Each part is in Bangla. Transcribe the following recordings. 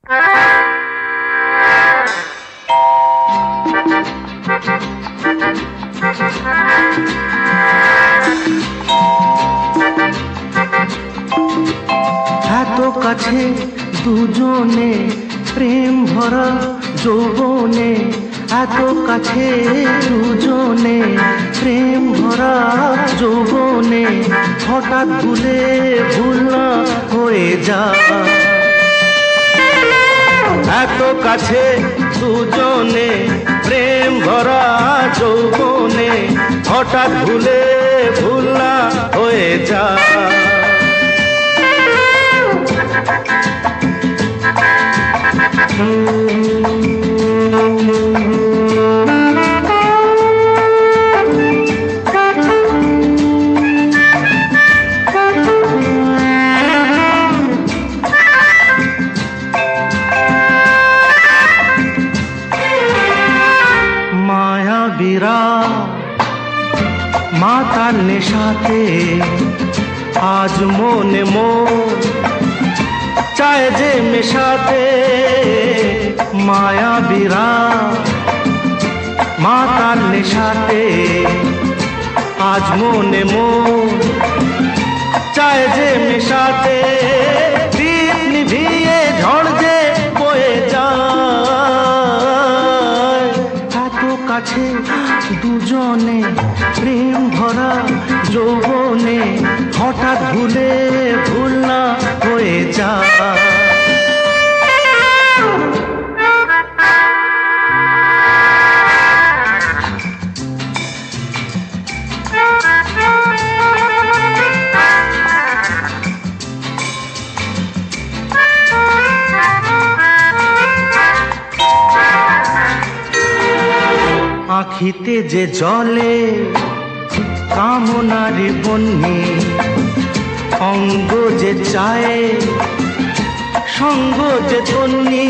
এত কাছে দুজনে প্রেম ভরা যৌবনে, এত কাছে দুজনে প্রেম ভরা যৌবনে, হঠাৎ ভুলে ভুল না হয়ে যায়। এত কাছে দুজনে প্রেম ভরা যৌবনে, হঠাৎ ভুলে ভুল না হয়ে যায়। মায়াবীরা মাতার নেশাতে আজ মনে মন চায় যে মেশাতে। মায়াবীরা মাতার নেশাতে আজ মনে মন চায় যে মেশাতে। দীপ নিভিয়ে ঝড় যে বয়ে যায়, এত কাছে দুজনে প্রেম ভরা যৌবনে, হঠাৎ ভুলে ভুল না হয়ে যায়। আখিতে যে জলে কামনার বন্যে, অঙ্গ যে চায় সঙ্গ যে তন্নি।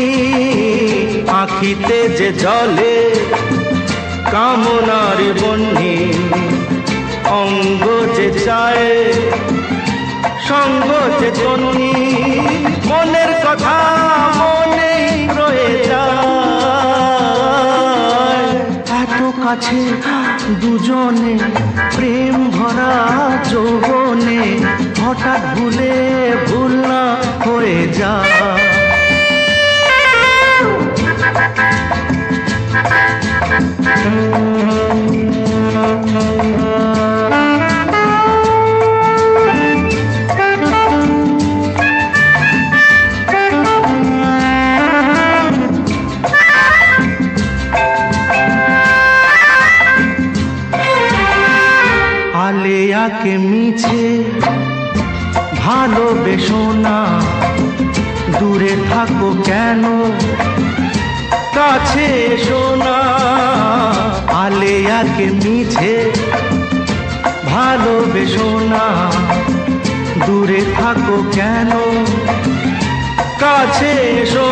আখিতে যে জলে কামনার বন্যে, অঙ্গ যে চায় সঙ্গ যে তন্নি। মনের কথা মনে রয়ে যায়, এত কাছে দুজনে প্রেম ভরা যৌবনে, হঠাৎ ভুলে ভুল না হয়ে যায়। আলেয়াকে মিছে ভালোবেসো না, দূরে থাকো কেন কাছে এসো না। আলেয়াকে মিছে ভালোবেসো না, দূরে থাকো কেন কাছে এসো